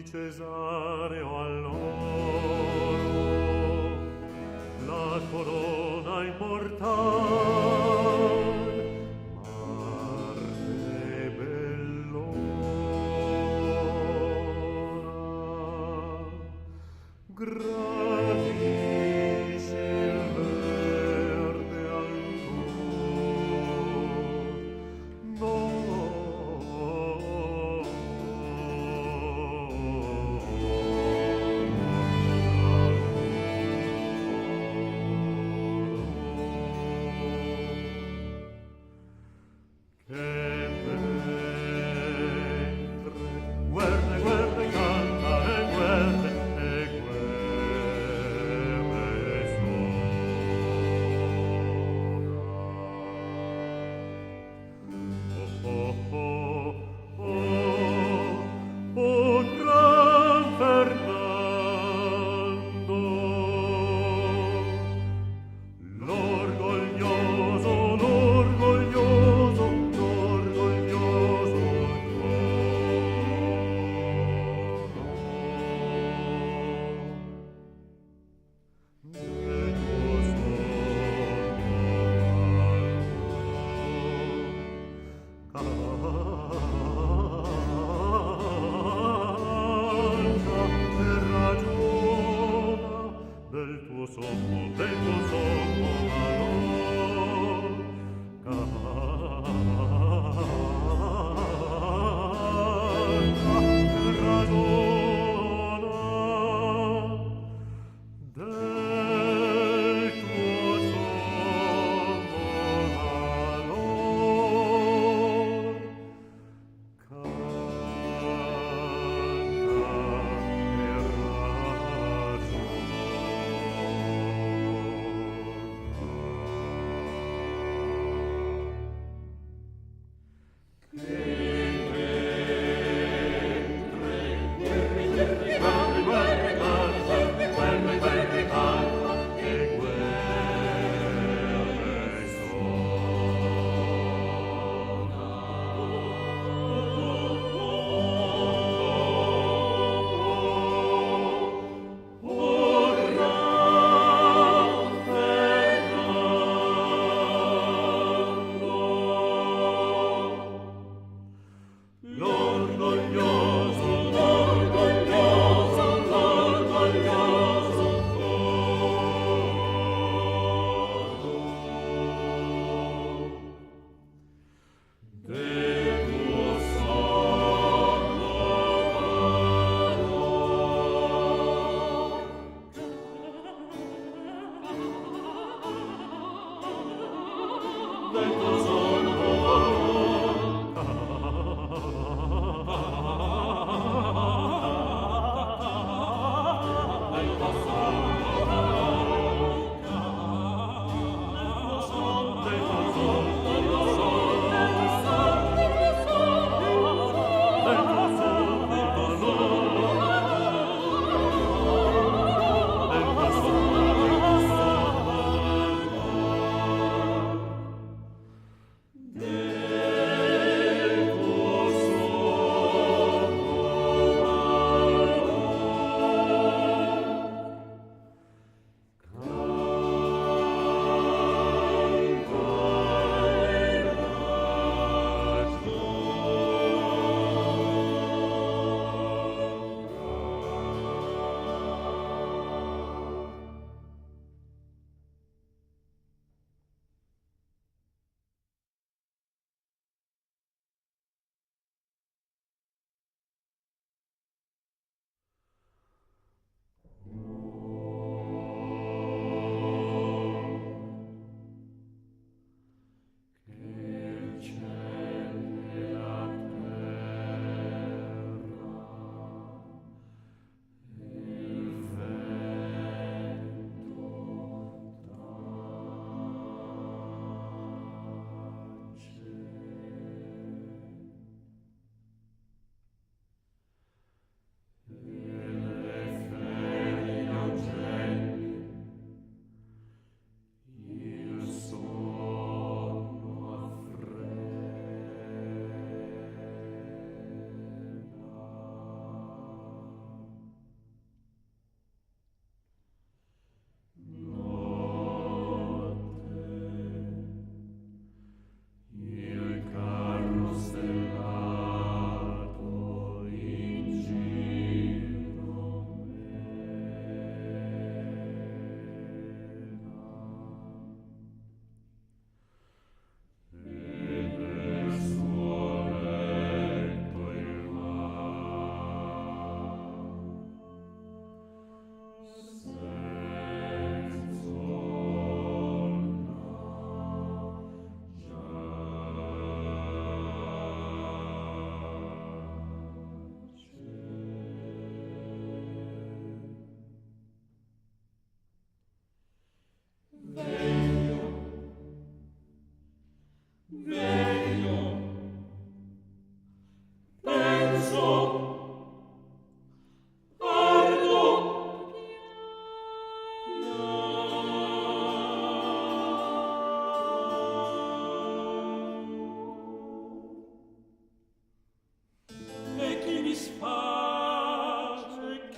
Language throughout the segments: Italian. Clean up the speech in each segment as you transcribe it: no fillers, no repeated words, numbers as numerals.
Cesareo all'oro, la corona immortal, Marte bellona, gradisci il verde ancor, no. Guerre, guerre, canta, e guerre,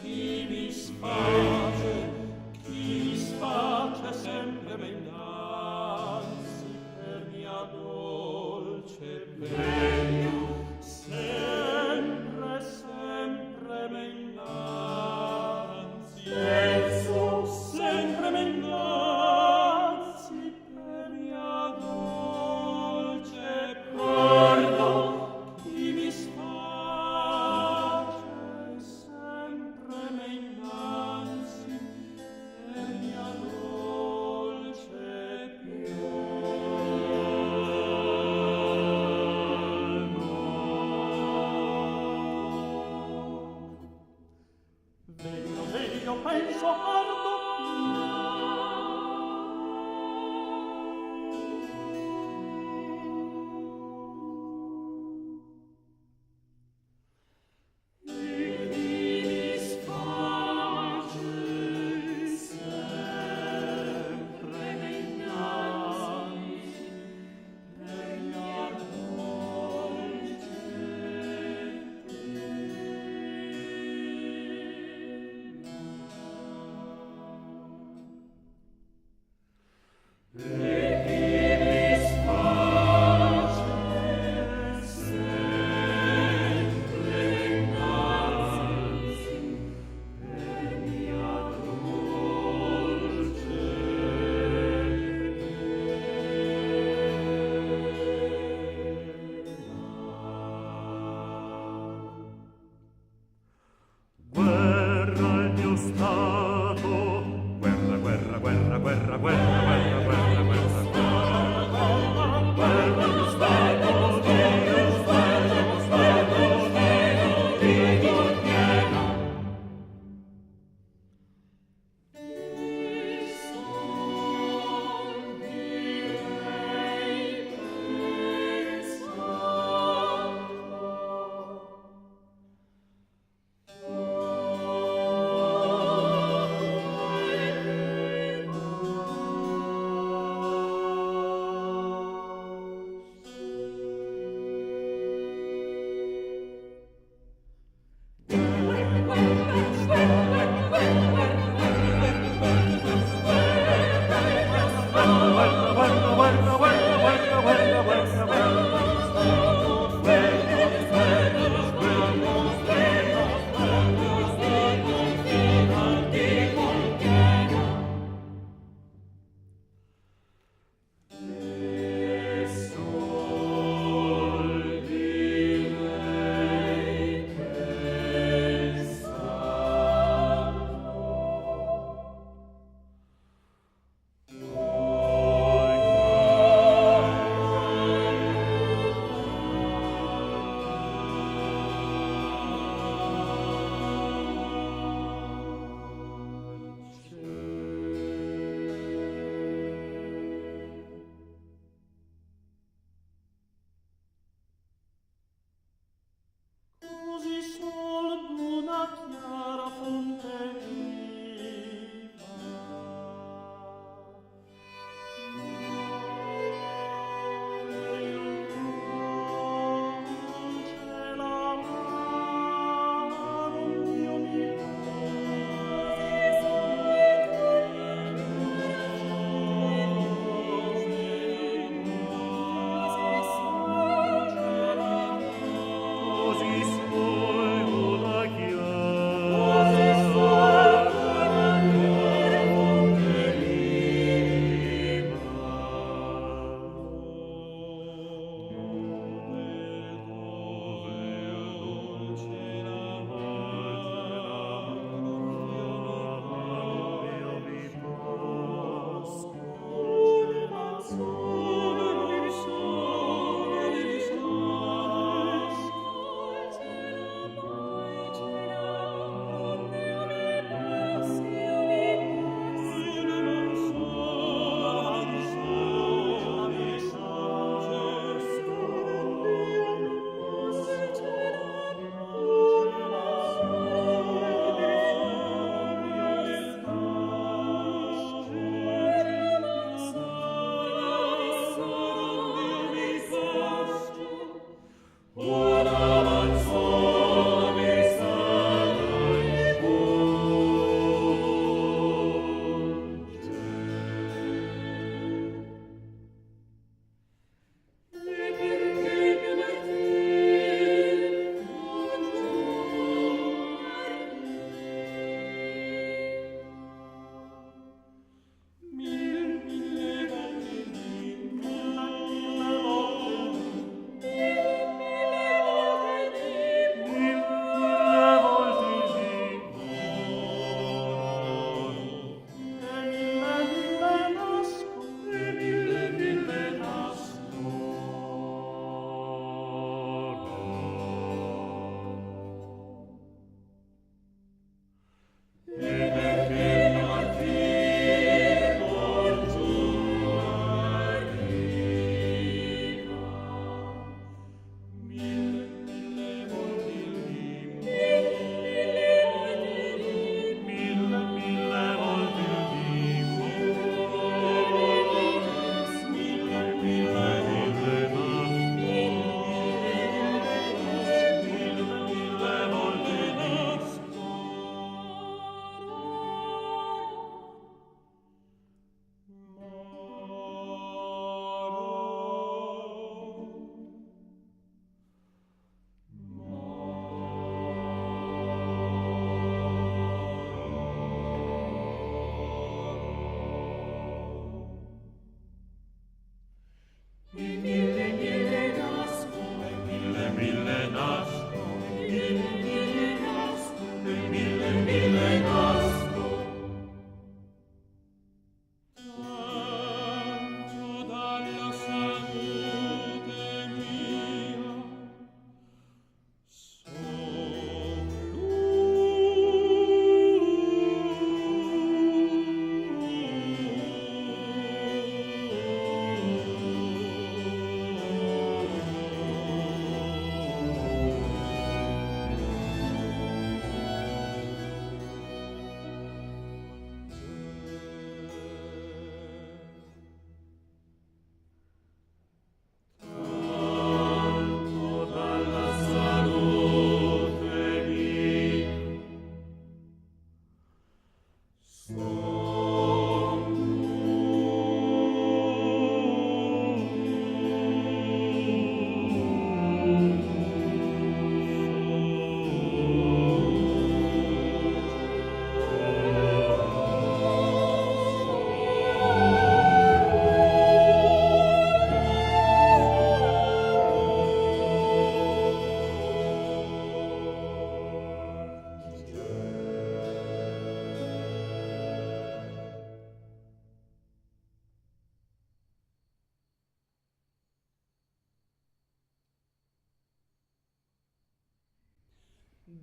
Chi mi sfacce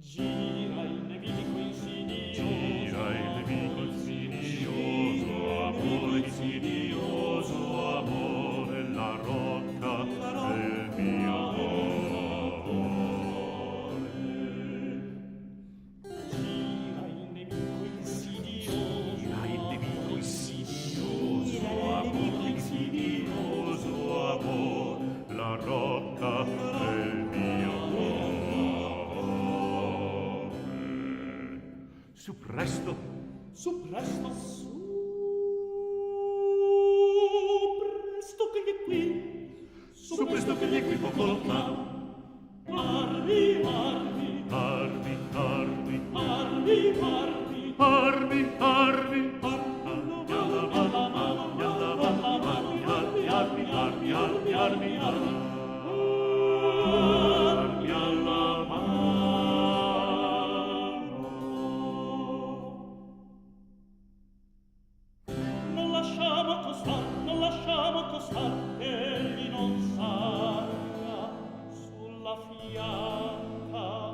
Gira il nemico insidioso, gira il nemico insidioso, amore, la rocca del mio amore. gira il nemico insidioso, amor, la rocca del mio amore. Su presto, su presto, che gli è qui, su presto che gli è qui poco lontano. Armi, armi, Armi, armi, armi, armi, armi, armi, armi alla mano. non lasciamo accostar, egli non salga sulla fianca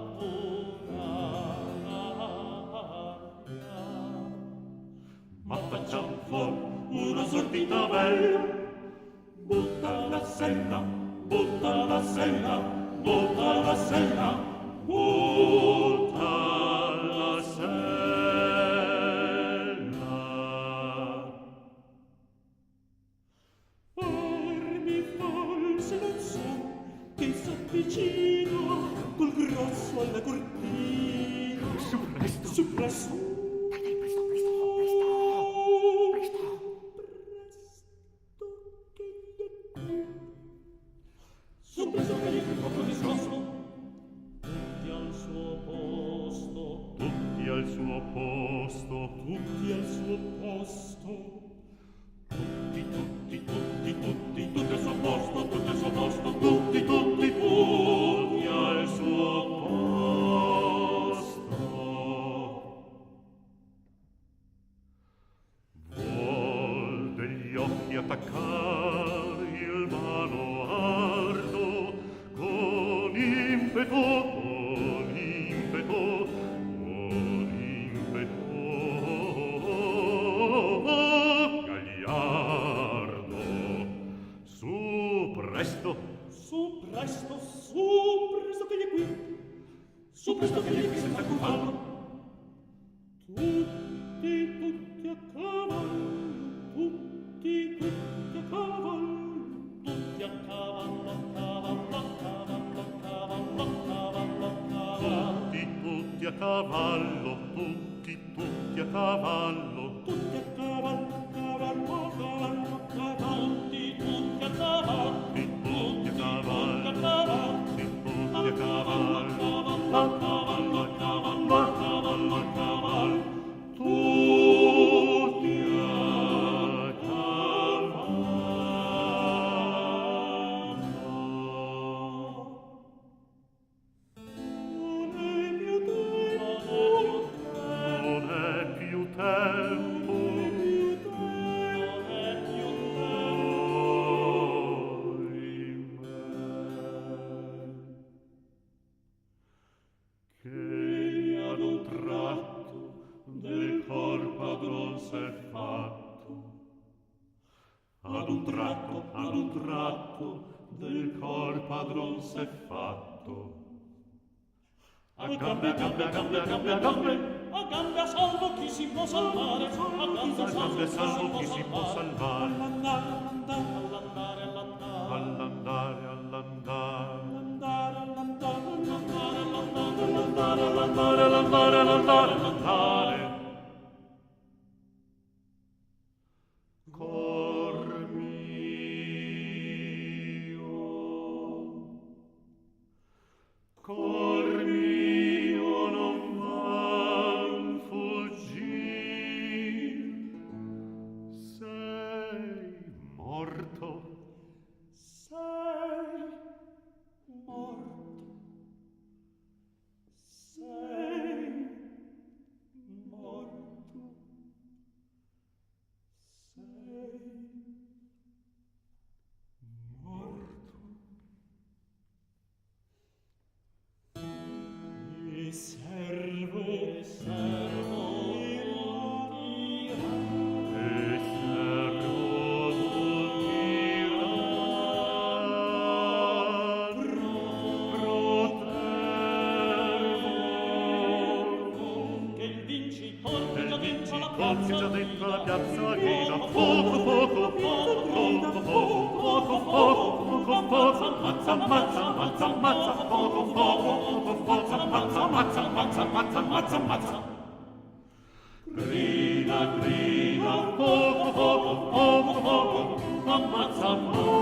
Ma facciamo fuori una sortita bella, butta la sella, butta la sella, butta la sella, butta la sella. armi false non so che s'avvicina col grosso alla cortina. Su presto, Su presto, Presto, che gli è qui. Su presto che gli è qui poco discosto, tutti al suo posto, tutti al suo posto, tutti al suo posto. tutti al suo posto, tutti al suo posto, tutti al suo posto. Vuol degli occhi attaccare il baluardo con impeto, gagliardo. Su presto, Su presto che gli è qui. Su presto che gli è qui senza cavallo. Tutti a cavallo, tutti a cavallo, tutti a cavallo, cavallo, cavallo, cavallo, cavallo, cavallo. tutti a cavallo, tutti a cavallo, Tutti a cavallo, cavallo, cavallo, cavallo, tutti a cavallo, tutti a cavallo, a cavallo, tutti a cavallo, a cavallo, a cavallo, a cavallo, a cavallo, tutti a cavallo. non è più tempo, Non è più tempo, che ad un tratto del cor padron s'è fatto, ad un tratto del cor padron s'è fatto. A gambe, a gambe, a gambe, a gambe, a gambe, a gambe a salvo chi si può salvare, a gambe a salvo chi si può salvare. all'andare, All'andare, all'andare, all'andare. Cor mio, cor mio, non van fuggir. Sei morto, sei morto, sei morto, sei morto. servo dirà. Già dentro la piazza grida poco poco poco poco poco poco poco mazza mazza mazza mazza poco poco poco mazza mazza mazza mazza mazza mazza grida grida poco poco poco poco mazza mazza.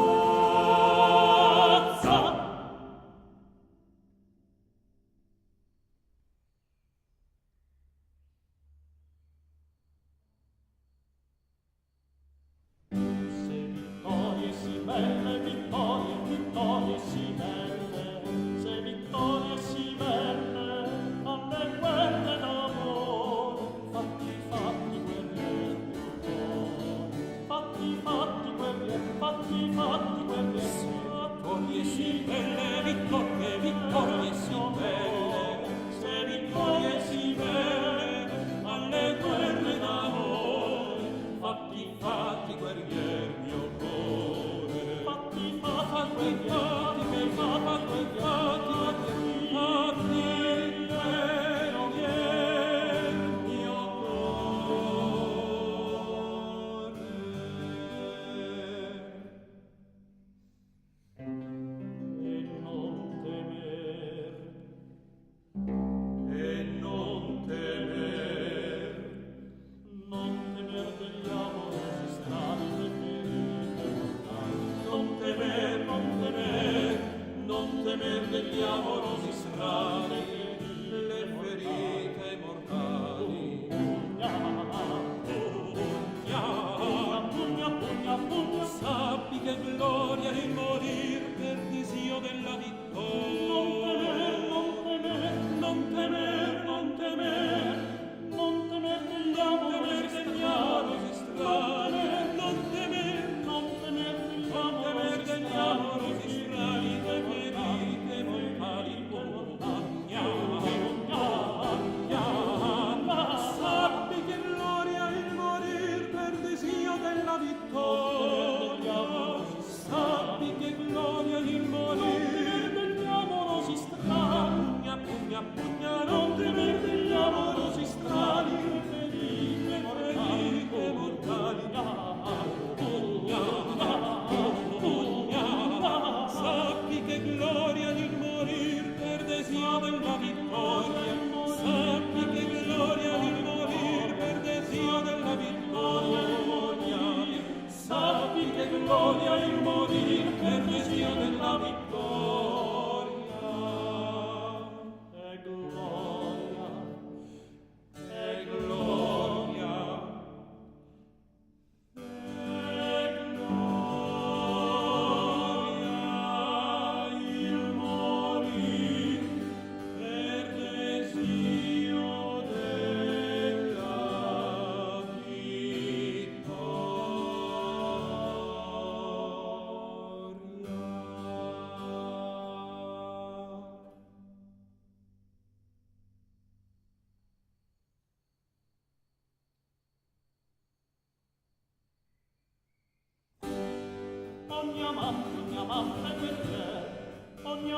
Ogni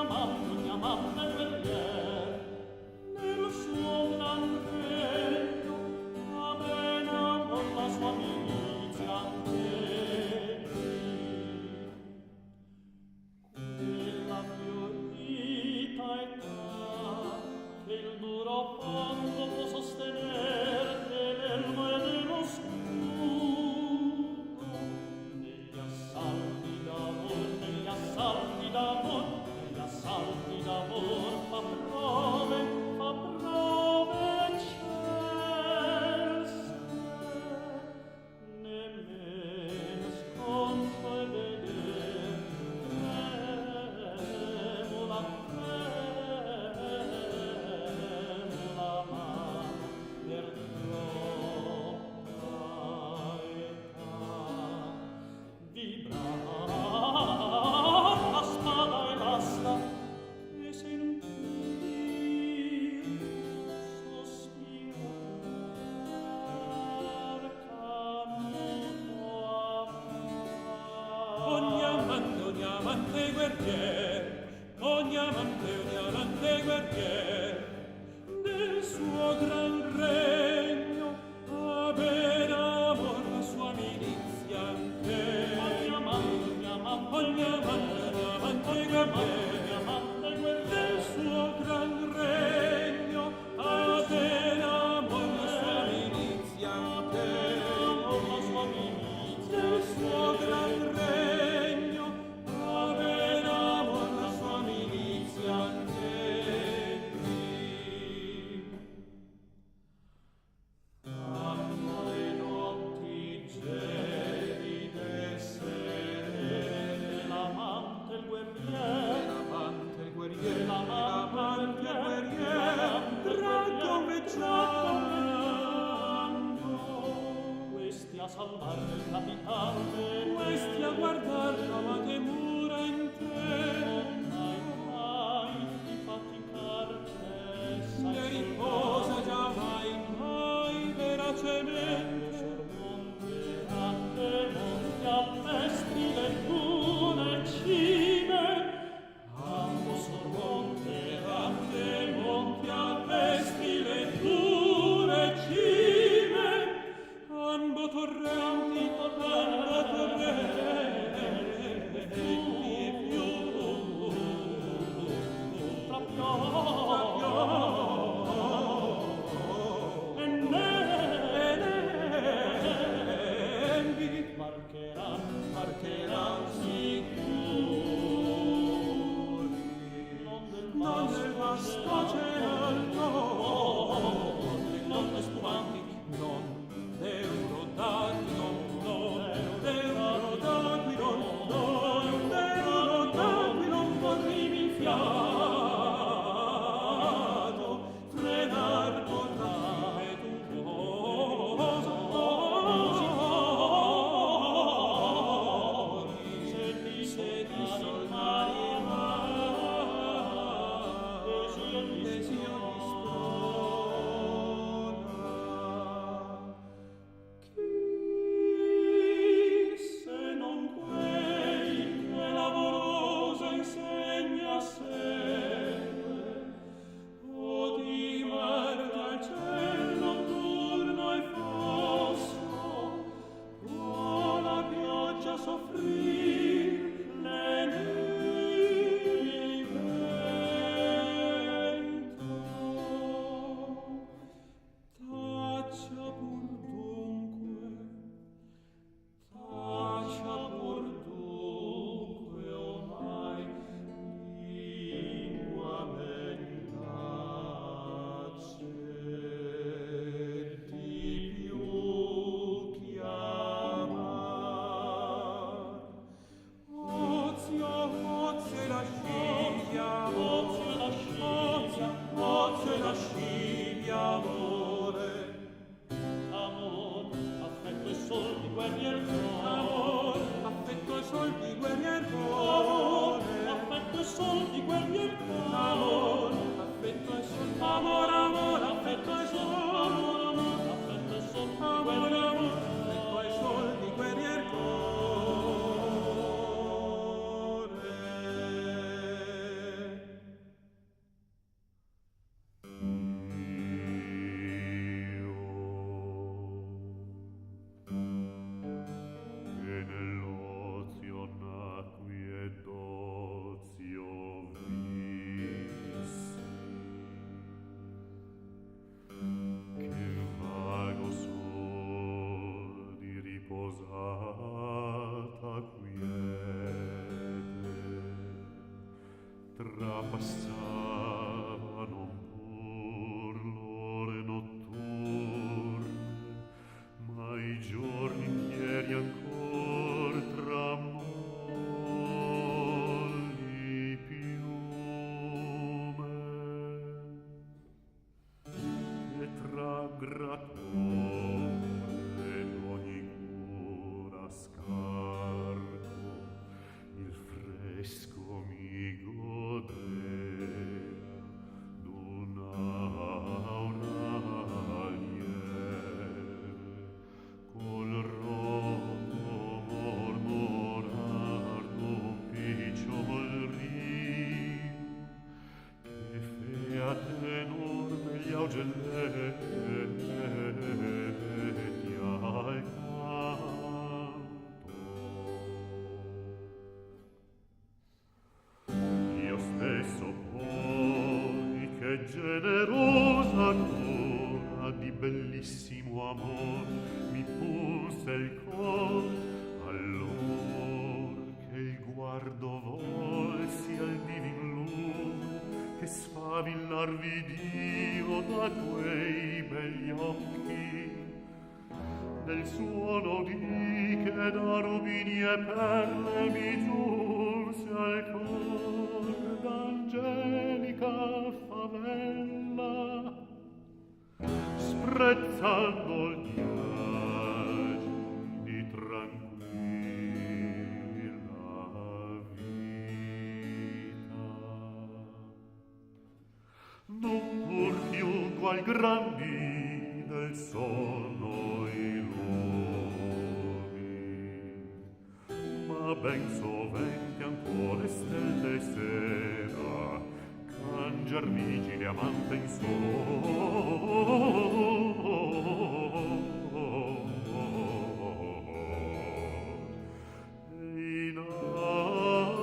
amante guerrier, nel suo gran regno, amena con la sua milizia anche qui. Quella fiorita età, che il duro fondo può sostener nell'elmo e nello scudo, negli assalti d'amor, negli assalti d'amor, negli assalti d'amor, ma guerrier, ogni amante guerrier, del suo gran regno, aver amor la sua milizia anche. Ogni amante guerrier, del suo gran regno, aver amor la sua milizia anche. Del suo gran regno, aver amor la sua milizia anche. Fanno le notti gelide serene, l'amante il guerrier, questi a salvar il capitale, questi a guardar l'amate mura intere, mai di faticar cessa, ne riposa già mai veracemente, sormonterate monti alpestri le dune cime, ambo sormonterate monti alpestri le dune cime, ambo torrenti marcheran sicuri, non del vasto cielo, non le spumanti, non d'Eurodaquilo, vorrimi il fiato, frenar potrà impetuoso, se di sol mare desio dispona. Chi se non quei che lavorosa insegna segue, o di mar dal ciel notturno e fosso, o la pioggia soffrir, le nevi e il vento. Taccia pur dunque, ormai lingua mendace, di più chiamar. Ozio la scivia, ozio la scivia, amore. Amor, affetto e sol di guerrier amor, affetto e sol di guerrier amor, affetto e sol di guerrier amor, affetto e sol, amor, affetto e sol, affetto e sol, amor, affetto e sol di guerrier e nell'ozio nacqui ed ozio vissi, che vago sol di riposata quiete trapassavano pur l'ore notturne, ma i giorni intieri ancor tramolli piume e tra gratore ed ogni cura scarco il fresco mi godea d'un'aura lieve col roto mormorar d'un picciol generosa cora di bellissimo amor mi punse il cor, allor che il guardo volsi al divin lume che sfavillarvi Dio da quei begli occhi, del suono di che da rubini e perle mi giunse al cor d'angelica favella, sprezzando il viaggio di tranquilla vita. Non pur più qual grandi del sonno i luoghi, ma ben sovente ancora stelle sera cangiar vigile amante in in alba.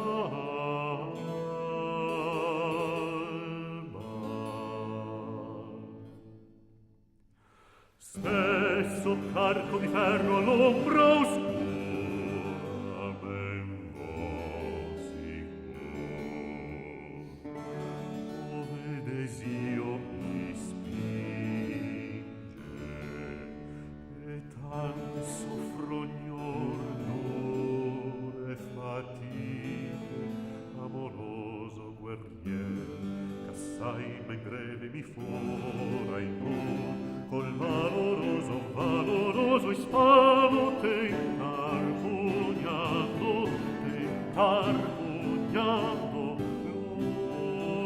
Stesso carco di ferro all'ombra oscura ben vosicur, ove desio mi spinge e tante soffro ogni ordine e fatiche, amoroso guerrier ch'assai men greve mi fora in mur col valoroso ispano tentar pugnando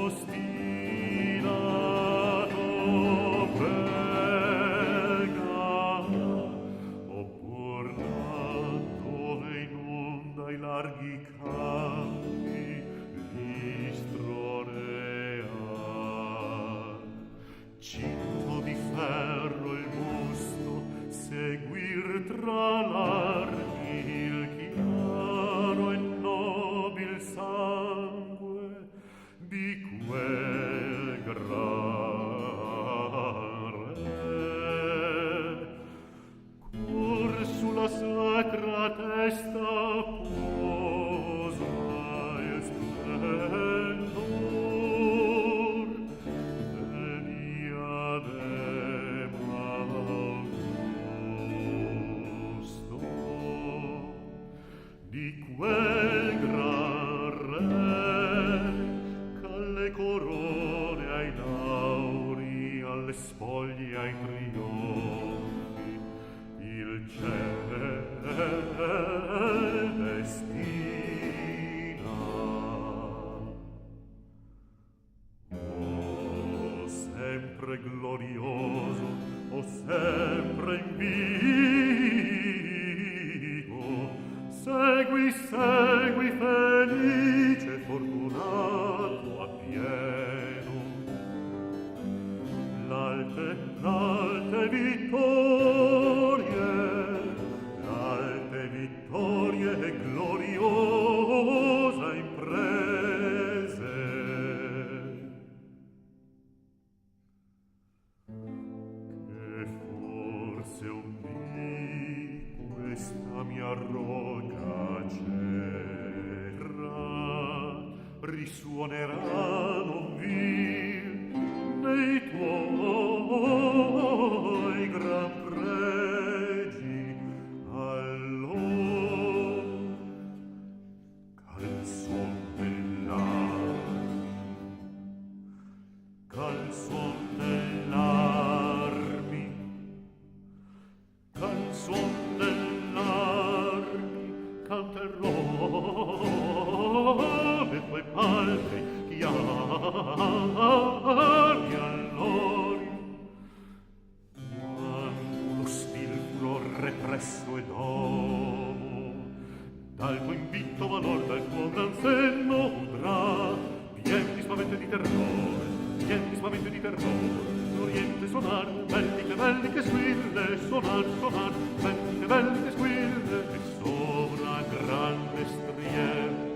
l'ostinato belga, oppur dando in onda i larghi campi l'istronear, cinto di ferro il busto seguir tra l'armi il chiaro e nobil sangue di quel gran re, cur sulla sacra testa posa il splendor del diadema augusto, di quel gran re c'alle corone, ai lauri, alle spoglie, ai trionfi il ciel destina. O sempre glorioso, o sempre in vivo, segui felice, fortunato appieno l'alte vittorie e gloriosa imprese. Che forse un dì questa mia rocca cera risuonerà non vil nei tuoi gran pregi, allor canzon dell'armi canterò le tue palme chiari allori, quando lo stilfro represso e domo dal tuo invitto valor, dal tuo gran senno udrà pieni di spavento e di terrore, pieni di spavento e di terrore, l'oriente sonar, belliche squille, sonar, belliche squille, e sopra grande strie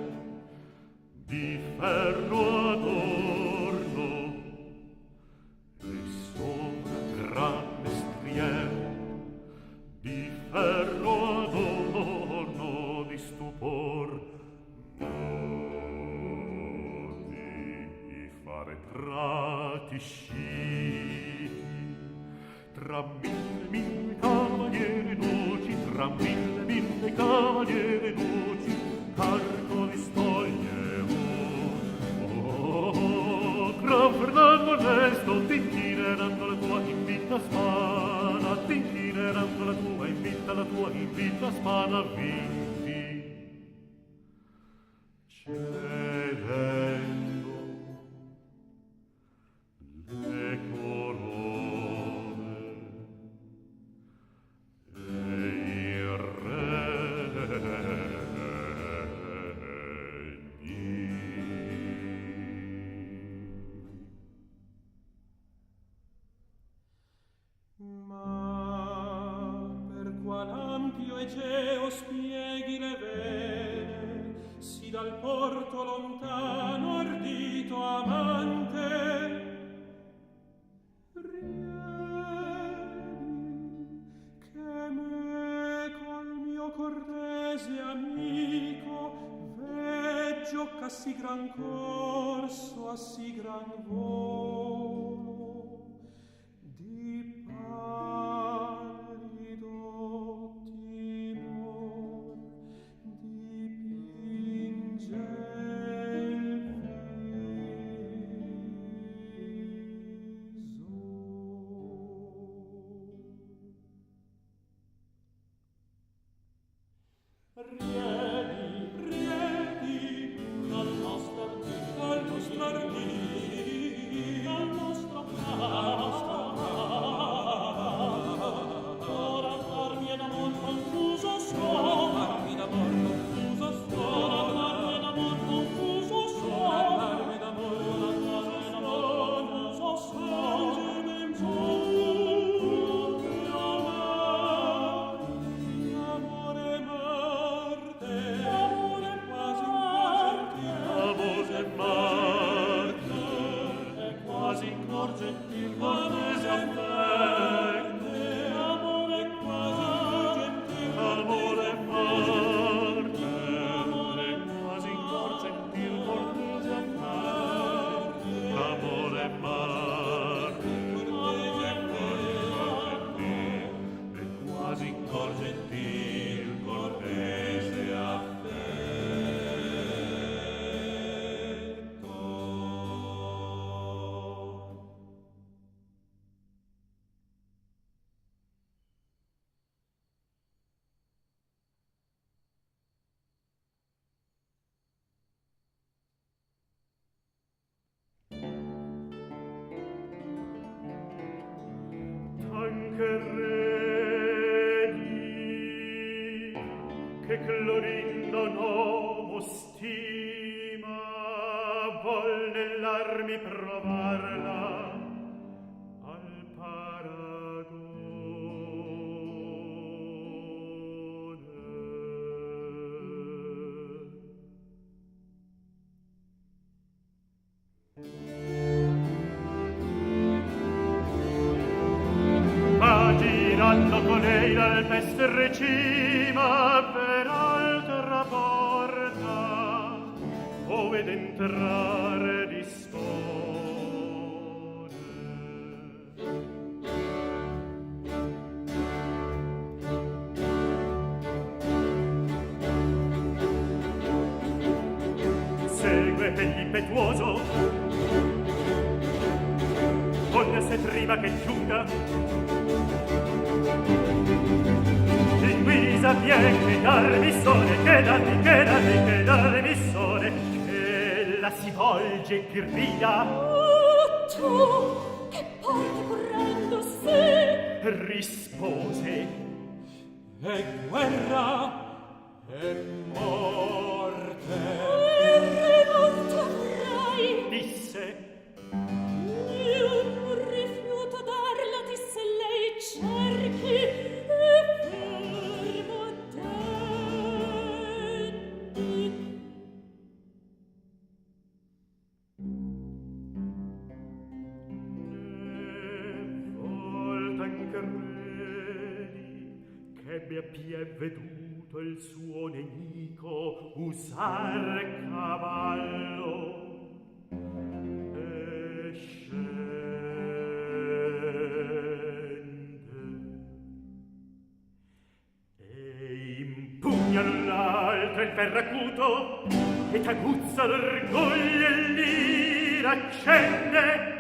di ferro adorno usciti tra mille cavaliere noci, tra mille cavaliere noci, carico di spoglie. Oh, gran Fernando onesto, t'inchineranno la tua invita spada, t'inchineranno la tua invita spada, vinti. Cedendo le corone e i regni. Ma per qual ampio Egeo spieghi le vene, si dal porto lontano ardito amante, riedi che me col mio cortese amico veggio ch'a sì gran corso, a sì gran volo, di pallido timor dipinge il viso. Riedi, dal nostro ardì, dal nostro ora parmi ed amor confuso suona, parmi d'amor confuso suona, parmi ed amor confuso suona, parmi d'amor confuso suona, in giù che amore Marte, amore quasi Amore Marte, è quasi incorgentil cortese affetto. amore quasi gentil, Amore Marte, è quasi incorgentil cortese affetto. Amore Marte, è quasi incorgentil cortese affetto. Anche redi che Clorindo nomo stima vol nell'armi provarla al paragone. Ma girando con lei dal pestre cima per altra porta, ove d'entrare dispone. Segue egli impetuoso, con se prima che giunga, in guisa pien che darmi sole, che darmi sole, che la si volge e grida. Oh, tu, che porti correndo, sì! Rispose, e guerra e morte. Rivolto avrai! disse, Io non rifiuto darla, disse lei, cerchi e fermo tendi. volta anche credi che abbia pie veduto il suo nemico usar cavallo e scende il ferro acuto e t'aguzza l'orgoglio e l'ira accende.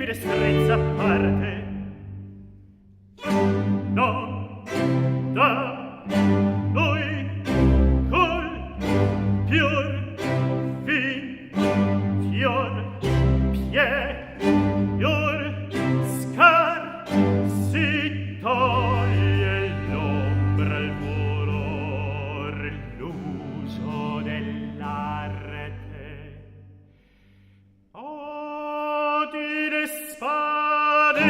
qui destrezza a parte. Non da noi col pior fior pior scar si toglie l'ombra al furor l'uso dell'arte. Odi le spade,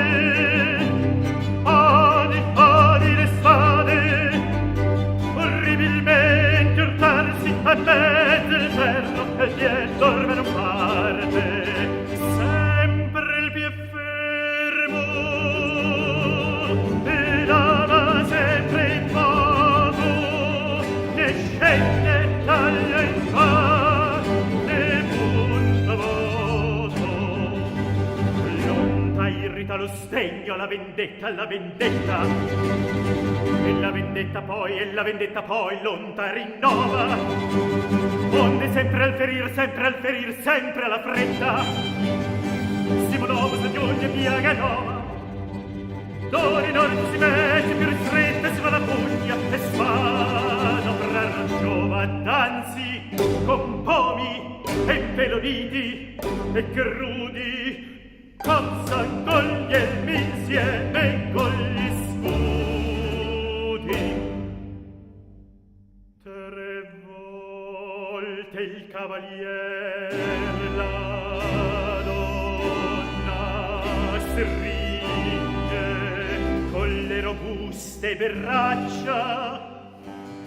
odi le spade, orribilmente urtarsi a mezzo il ferro e il piede dorme non parte. Sempre il piede fermo e lava sempre in modo, ne scende, taglia e fa, ne punta voto. L'onta irrita lo stegno, la vendetta, e la vendetta poi l'onta rinnova, onde sempre al ferir, sempre alla fretta, si muove di ogni piaga nova, d'ora in ora si mette più ristretta, si va la pugna e spada fra giova, danzi con pomi e peloditi e crudi, cosa cogliermi insieme con gli scudi. 3 volte il cavalier la donna stringe con le robuste braccia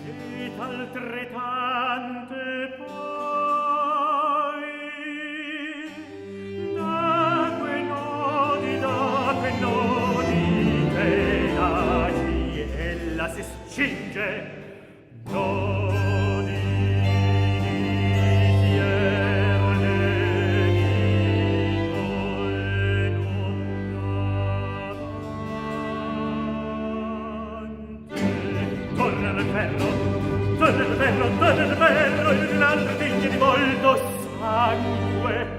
ed altrettante poi da quei nodi tenaci ella si scinge. Nodi di fierne nemico e non amante. Torna nel ferro, in un altro digno di molto sangue.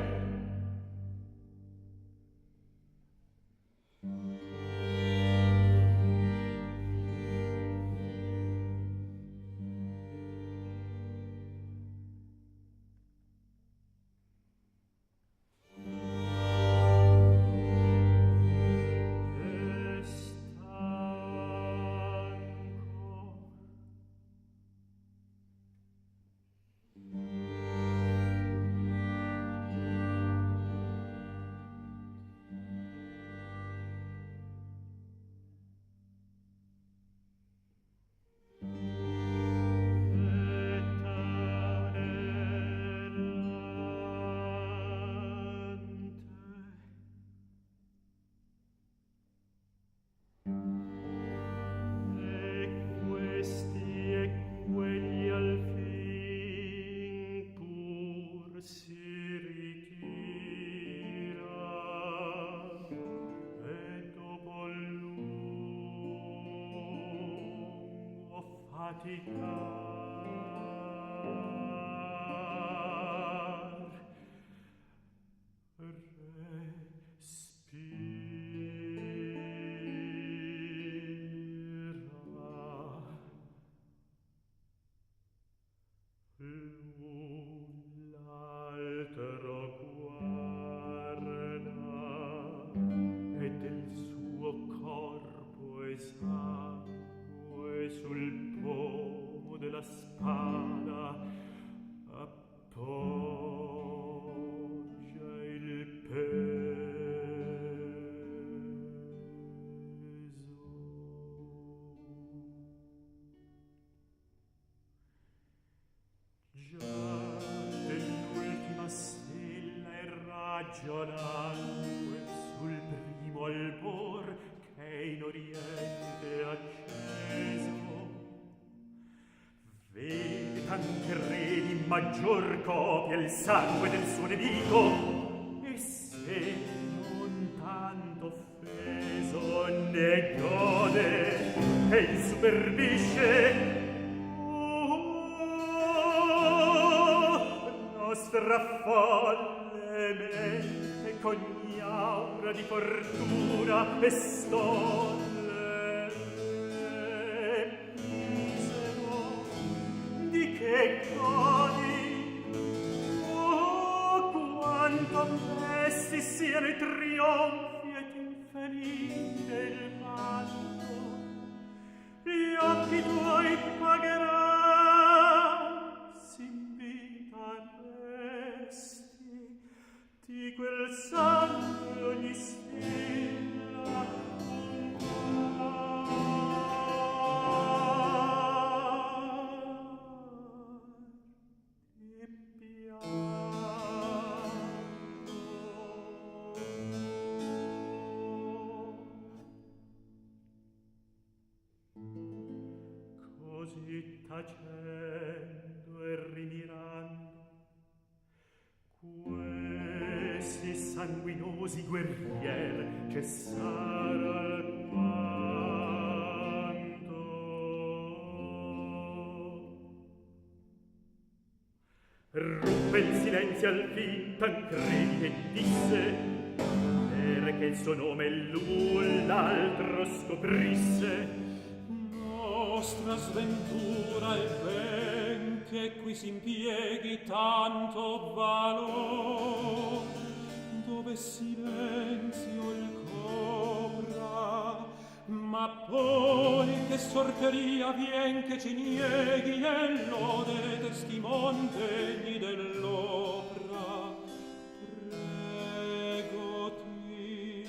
Ragionando sul primo albor che in oriente acceso vede Tancredi in maggior copia il sangue del suo nemico e se non tanto offeso ne gode e il superbisce. Nostra folle mente cogni ogni aura di fortuna e stolle. Misero, di che codi? Oh, quanto messi siano i trionfi ed infelici del vanto! Gli occhi tuoi pagheran, s'invita resti, di quel sangue ogni stilla ti così tacendo e rimirando questi sanguinosi guerrier cessar alquanto. Ruppe il silenzio al fin Tancredi e disse, perché il suo nome l'un l'altro scoprisse: nostra sventura è ben che qui s'impieghi tanto valor, dove silenzio il copra, ma poi che sorteria vien che ci nieghi e lode testimon degni dell'opra. Pregoti,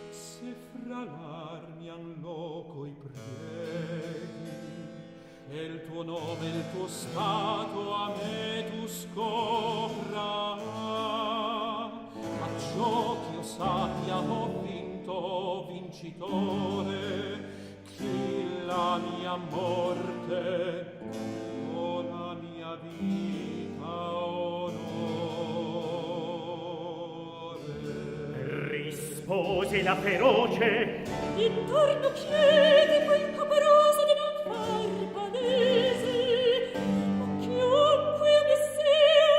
se fra l'armi han loco i preghi, e il tuo nome e il tuo stato a me tu scopra, acciò ch'io sappia ho vinto vincitore, chi la mia morte o la mia vita onore. Rispose la feroce: intorno chiedi quel caparoso di non far palese, ma chiunque io mi sia,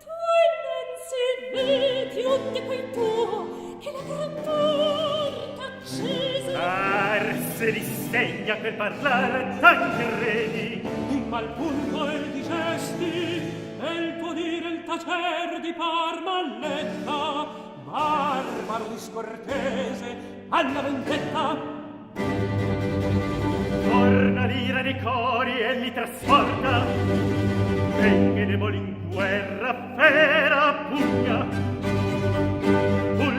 tu innanzi vedi onde quel tuo che la gran porta accese. Arse disdegna per parlare Tancredi, Ma il punto e di gesti e il tuo dire il tacer di par malletta, barbaro discortese alla vendetta. torna l'ira dei cori e li trasporta, e deboli in guerra fera pugna,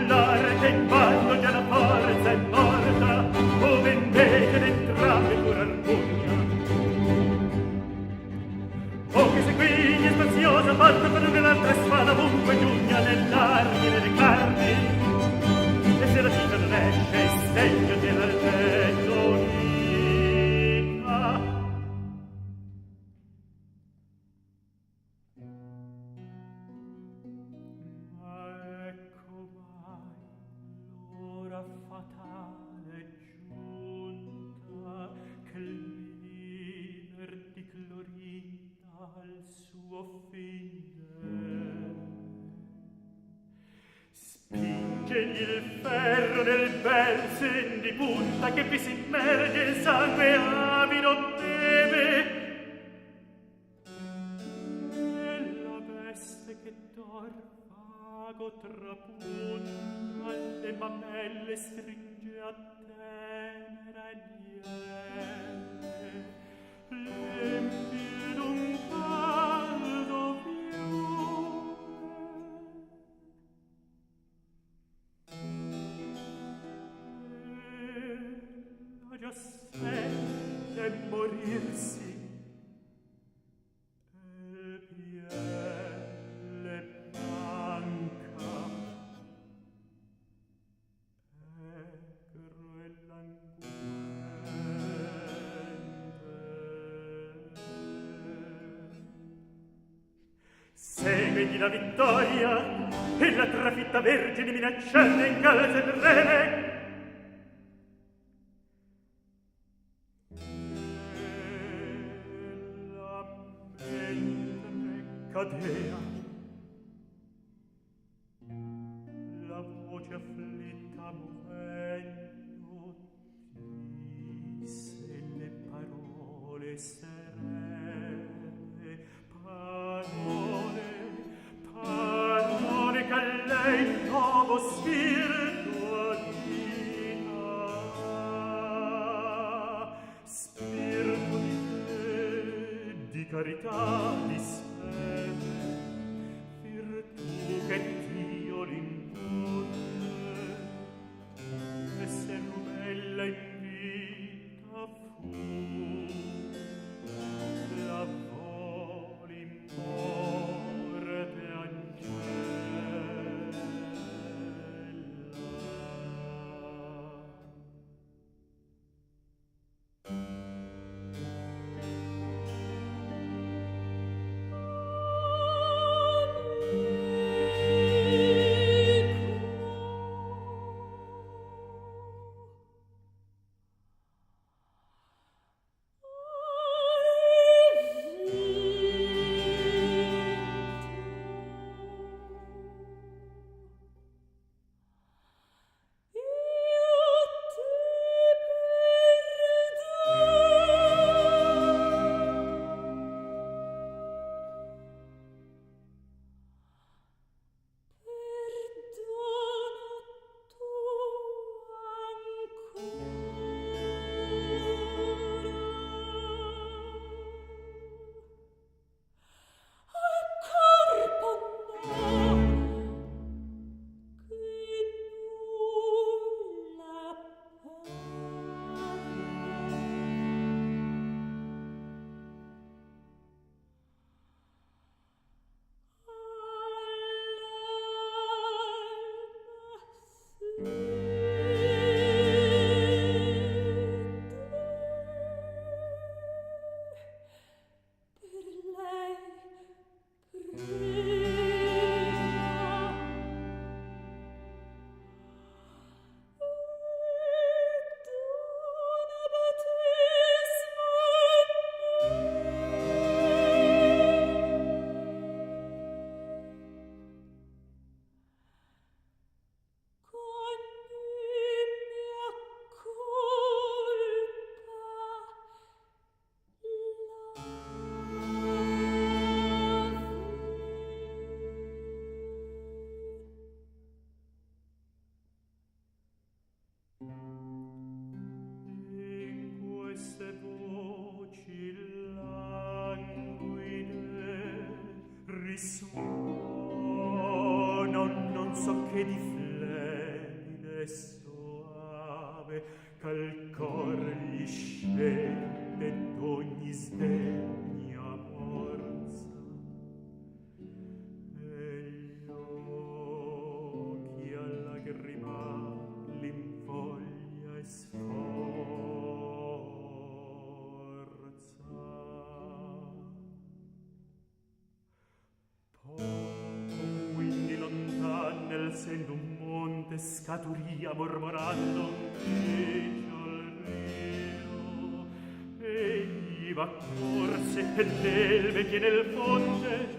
l'arte in ballo già la forza è morta, ove invece d'entrare curar pugna. O che se quindi è spaziosa batta per un'altra spada ovunque giugna nell'armi e nelle carni, e se la vita non esce stegno dell'argento unita. Ma ecco mai l'ora fatale giunta, che il venerdì Clorinda al suo fine spingegli il ferro nel bel sen di punta, che vi si immerge il sangue avido beve, e la veste che dor vago trapunta le mamelle stringe a tenera niente, l'empie d'un caldo fiume. La già sente morirsi, e pielle blanca, egro e languente. Seguigli la vittoria e la trafitta vergine minacciata in calze terrene. Cadea voce afflitta movendo disse le parole serene, parole che a lei nuovo spirito adina, spirito di fe, di carità, di sede, virtù che Dio l'impone, e se novella in vita fu, la voli in morte ancella. Non so che di flebile soave ch'al cor gli scende d'ogni sdegna forza, e gli occhi a lagrimar l'invoglia e sforza. Poco quindi lontan nel sen d'un monte scaturia mormorando un picciol rio, egli va corse e l'elve che nel fonte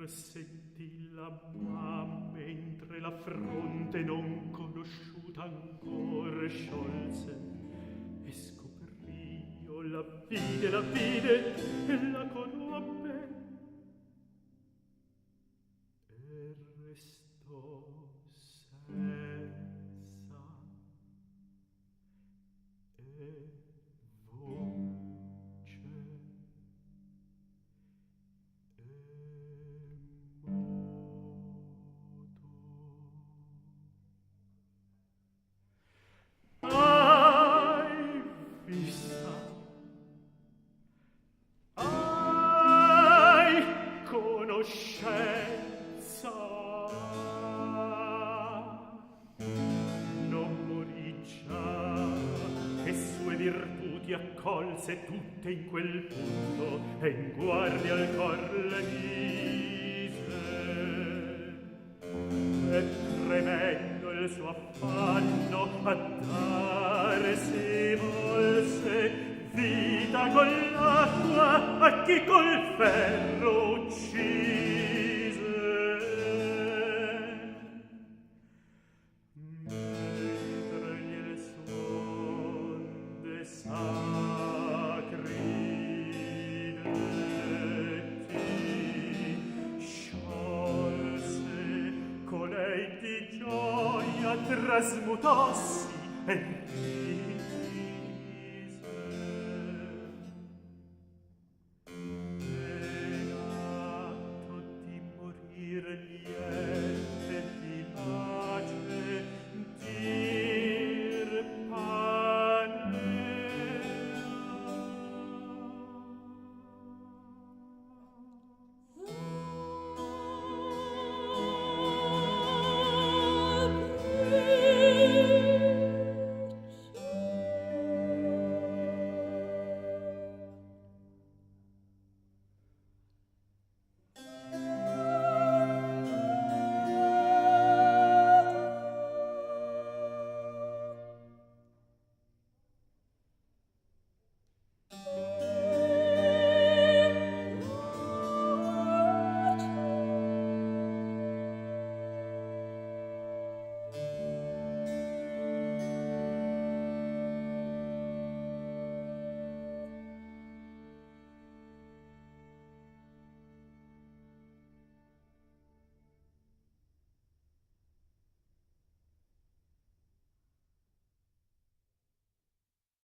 sentì la mamma mentre la fronte non conosciuta ancor sciolse, e scoprìo la vide e la conobbe, e restò senza e voce. Hai vista, hai conoscenza, tolse tutte in quel punto e in guardia al cor le mise. E tremendo il suo affanno a dare si volse vita con l'acqua a chi col ferro uccise. Mentre gli suon de sacri detti sciolse colei di gioia trasmutossi e